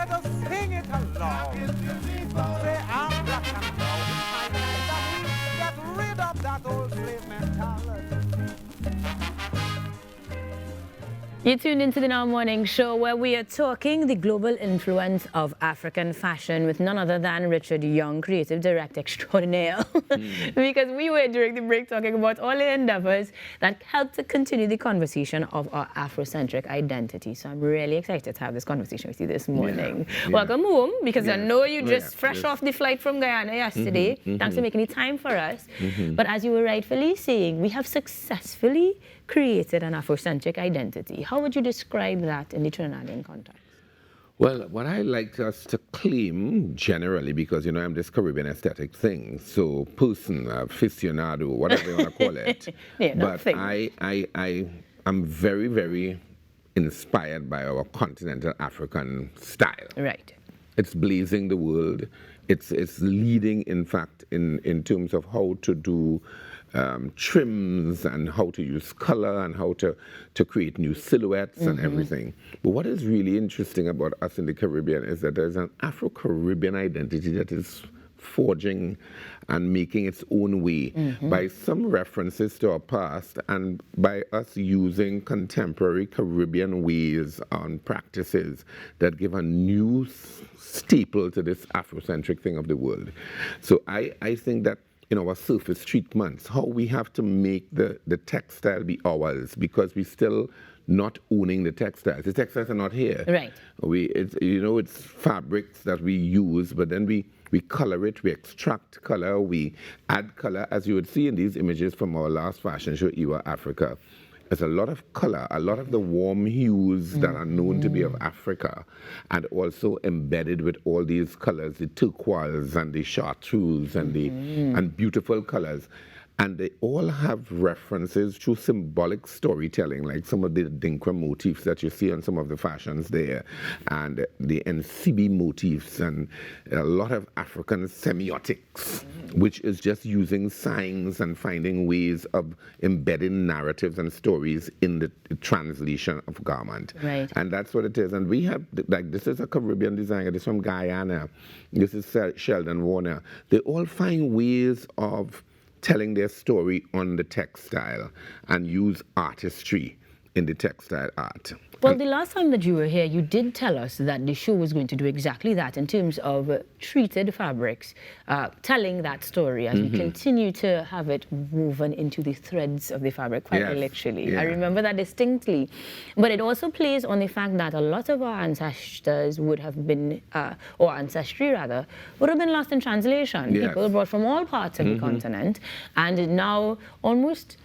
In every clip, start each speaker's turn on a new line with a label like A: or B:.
A: let us sing it along. Say I'm black and proud. I know that we get rid of that old slave mentality.
B: You tuned into the Now Morning Show, where we are talking the global influence of African fashion with none other than Richard Young, creative director extraordinaire. Because we were during the break talking about all the endeavors that help to continue the conversation of our Afrocentric identity. So I'm really excited to have this conversation with you this morning.
C: Yeah.
B: Welcome home, because I know you just fresh off the flight from Guyana yesterday. Thanks for making the time for us. But as you were rightfully saying, we have successfully created an Afrocentric identity. How would you describe that in the Trinidadian context?
C: Well, what I like us to claim generally, because, you know, I'm this Caribbean aesthetic thing, so person, aficionado, whatever you want to call it. But I'm very, very inspired by our continental African style.
B: Right.
C: It's blazing the world. It's leading, in fact, in terms of how to do trims and how to use color and how to create new silhouettes and everything. But what is really interesting about us in the Caribbean is that there's an Afro-Caribbean identity that is forging and making its own way by some references to our past and by us using contemporary Caribbean ways and practices that give a new staple to this Afrocentric thing of the world. So I think that in our surface treatments, how we have to make the textile be ours, because we're still not owning the textiles. The textiles are not here.
B: Right.
C: It's fabrics that we use, but then we color it, we extract color, we add color, as you would see in these images from our last fashion show, Iwa Africa. There's a lot of color, a lot of the warm hues that are known to be of Africa, and also embedded with all these colors, the turquoise and the chartreuse and and beautiful colors. And they all have references to symbolic storytelling, like some of the Dinkra motifs that you see on some of the fashions there, and the Nsibi motifs, and a lot of African semiotics, which is just using signs and finding ways of embedding narratives and stories in the translation of garment.
B: Right.
C: And that's what it is. And we have, like, this is a Caribbean designer, this is from Guyana, this is Sheldon Warner. They all find ways of telling their story on the textile and use artistry in the textile art.
B: Well, the last time that you were here, you did tell us that the show was going to do exactly that in terms of treated fabrics, telling that story as we continue to have it woven into the threads of the fabric, quite literally. Yeah. I remember that distinctly. But it also plays on the fact that a lot of our ancestors would have been, or ancestry rather, would have been lost in translation. Yes. People brought from all parts of the continent, and now almost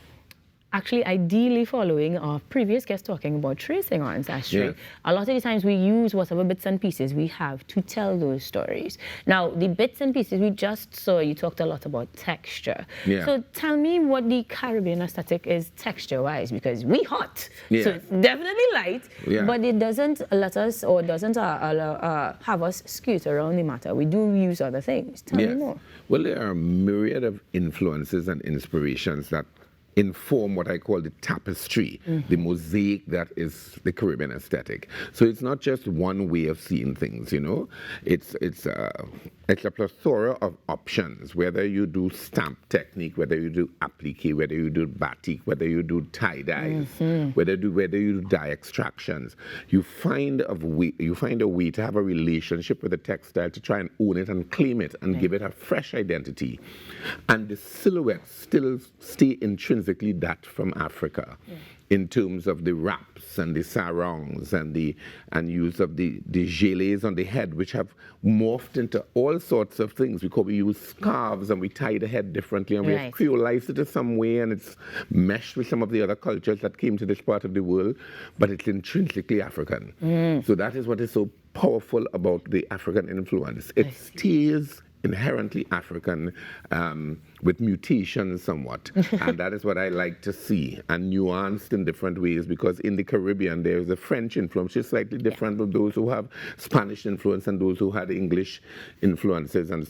B: actually ideally following our previous guest talking about tracing our ancestry. Yes. A lot of the times we use whatever bits and pieces we have to tell those stories. Now, the bits and pieces we just saw, you talked a lot about texture. Yeah. So tell me what the Caribbean aesthetic is texture-wise, because we hot. Yeah. So it's definitely light, but it doesn't let us, or doesn't have us scoot around the matter. We do use other things. Tell me more.
C: Well, there are a myriad of influences and inspirations that inform what I call the tapestry, the mosaic that is the Caribbean aesthetic. So it's not just one way of seeing things, you know. It's a plethora of options, whether you do stamp technique, whether you do applique, whether you do batik, whether you do tie-dyes, whether you do dye extractions. You find a way to have a relationship with the textile to try and own it and claim it and give it a fresh identity. And the silhouettes still stay intrinsically that from Africa. In terms of the wraps and the sarongs and use of the gelées on the head, which have morphed into all sorts of things. We use scarves and we tie the head differently, and we have creolized it in some way, and it's meshed with some of the other cultures that came to this part of the world, but it's intrinsically African. So that is what is so powerful about the African influence. It stays inherently African, with mutations somewhat. And that is what I like to see, and nuanced in different ways, because in the Caribbean there is a French influence, which is slightly different from those who have Spanish influence and those who had English influences, and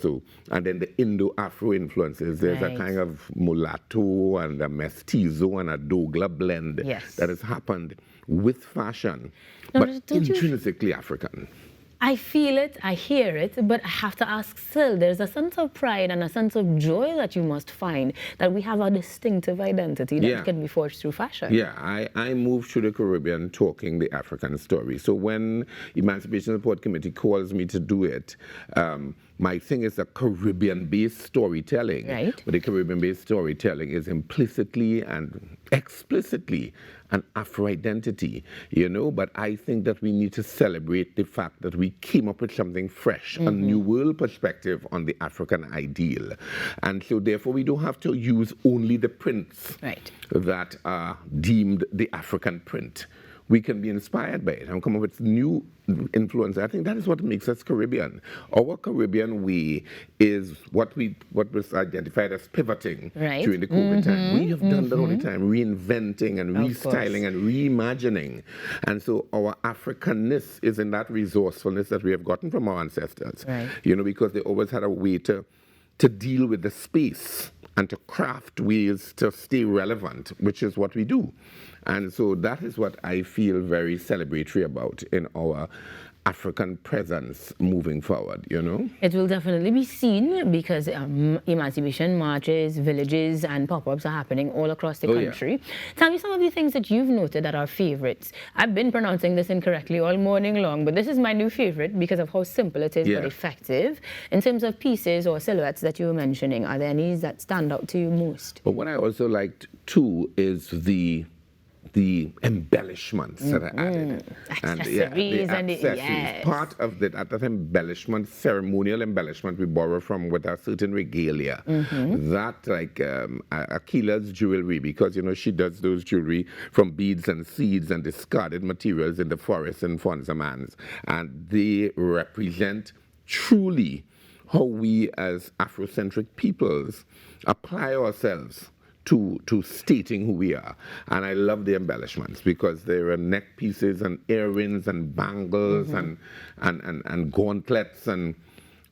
C: then the Indo-Afro influences. There's a kind of mulatto and a mestizo and a Dogla blend that has happened with fashion, but intrinsically African.
B: I feel it, I hear it, but I have to ask still, there's a sense of pride and a sense of joy that you must find that we have a distinctive identity that can be forged through fashion.
C: Yeah, I moved to the Caribbean talking the African story. So when Emancipation Support Committee calls me to do it, my thing is a Caribbean-based storytelling.
B: Right.
C: But the Caribbean-based storytelling is implicitly and explicitly an Afro-identity, you know, but I think that we need to celebrate the fact that we came up with something fresh, a new world perspective on the African ideal. And so therefore we don't have to use only the prints that are deemed the African print. We can be inspired by it and come up with new influence. I think that is what makes us Caribbean. Our Caribbean way is what was identified as pivoting during the COVID time. We have done that all the time, reinventing and restyling and reimagining. And so our Africanness is in that resourcefulness that we have gotten from our ancestors. You know, because they always had a way to deal with the space and to craft ways to stay relevant, which is what we do. And so that is what I feel very celebratory about in our African presence moving forward, you know?
B: It will definitely be seen because emancipation marches, villages, and pop-ups are happening all across the country. Tell me some of the things that you've noted that are favorites. I've been pronouncing this incorrectly all morning long, but this is my new favorite because of how simple it is but effective. In terms of pieces or silhouettes that you were mentioning, are there any that stand out to you most?
C: But what I also liked too is the embellishments that are added.
B: Accessories
C: and the accessories. Part of that embellishment, ceremonial embellishment, we borrow from with a certain regalia. That, like Akila's jewelry, because, you know, she does those jewelry from beads and seeds and discarded materials in the forest and Fonsamans. And they represent truly how we as Afrocentric peoples apply ourselves to stating who we are. And I love the embellishments because there are neck pieces and earrings and bangles and gauntlets and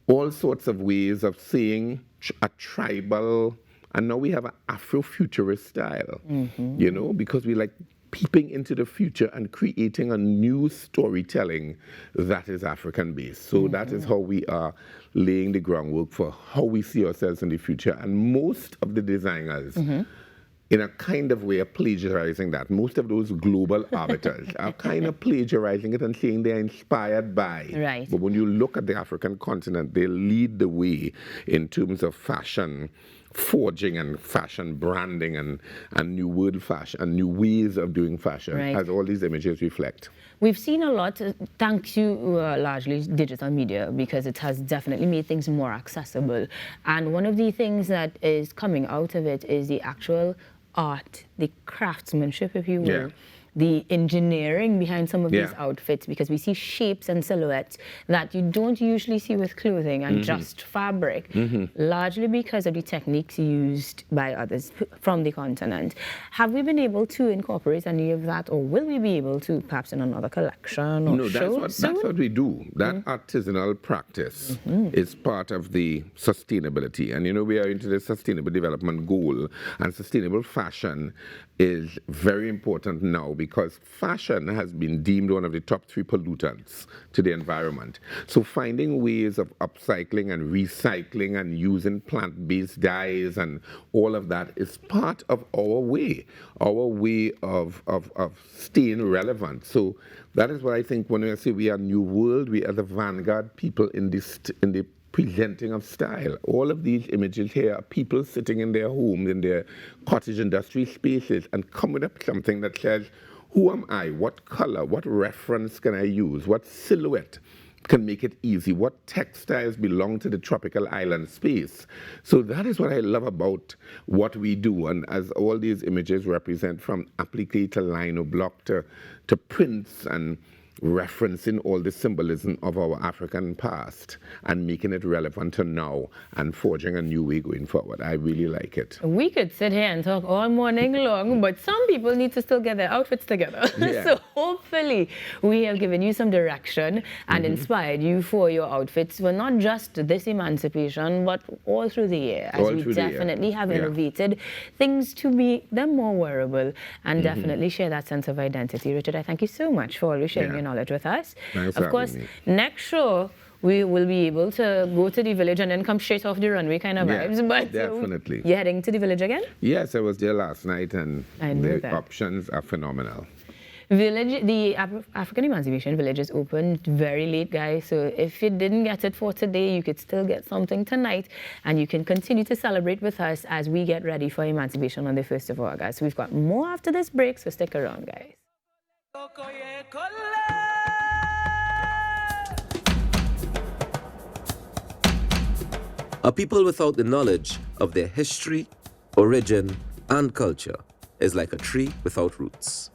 C: all sorts of ways of saying a tribal, and now we have an Afrofuturist style, you know, because we like peeping into the future and creating a new storytelling that is African-based. So that is how we are laying the groundwork for how we see ourselves in the future. And most of the designers, in a kind of way, are plagiarizing that. Most of those global arbiters are kind of plagiarizing it and saying they're inspired by. But when you look at the African continent, they lead the way in terms of fashion forging and fashion branding and new world fashion and new ways of doing fashion, as all these images reflect.
B: We've seen a lot, thanks to largely digital media, because it has definitely made things more accessible. And one of the things that is coming out of it is the actual art, the craftsmanship, if you will. The engineering behind some of these outfits, because we see shapes and silhouettes that you don't usually see with clothing and just fabric, largely because of the techniques used by others from the continent. Have we been able to incorporate any of that, or will we be able to, perhaps in another collection or show?
C: That's what we do. That artisanal practice is part of the sustainability. And, you know, we are into the sustainable development goal, and sustainable fashion is very important now because fashion has been deemed one of the top 3 pollutants to the environment. So finding ways of upcycling and recycling and using plant-based dyes and all of that is part of our way of staying relevant. So that is what I think when I say we are New World, we are the vanguard people in the presenting of style. All of these images here are people sitting in their homes, in their cottage industry spaces, and coming up with something that says, who am I? What color? What reference can I use? What silhouette can make it easy? What textiles belong to the tropical island space? So that is what I love about what we do. And as all these images represent, from applique to lino block to prints and referencing all the symbolism of our African past and making it relevant to now and forging a new way going forward. I really like it.
B: We could sit here and talk all morning long, but some people need to still get their outfits together. So hopefully we have given you some direction and inspired you for your outfits for not just this emancipation, but all through the year, as we definitely have innovated things to make them more wearable and definitely share that sense of identity. Richard, I thank you so much for always sharing your knowledge with us.
C: Thanks for
B: Of course,
C: having me.
B: next show, we will be able to go to the village and then come straight off the runway kind of
C: Yeah,
B: vibes. But
C: definitely.
B: you're heading to the village again?
C: Yes, I was there last night, and
B: I knew
C: the
B: that.
C: options are phenomenal.
B: Village, the African Emancipation Village is open very late, guys. So if you didn't get it for today, you could still get something tonight, and you can continue to celebrate with us as we get ready for Emancipation on the 1st of August. We've got more after this break, so stick around, guys.
D: A people without the knowledge of their history, origin, and culture is like a tree without roots.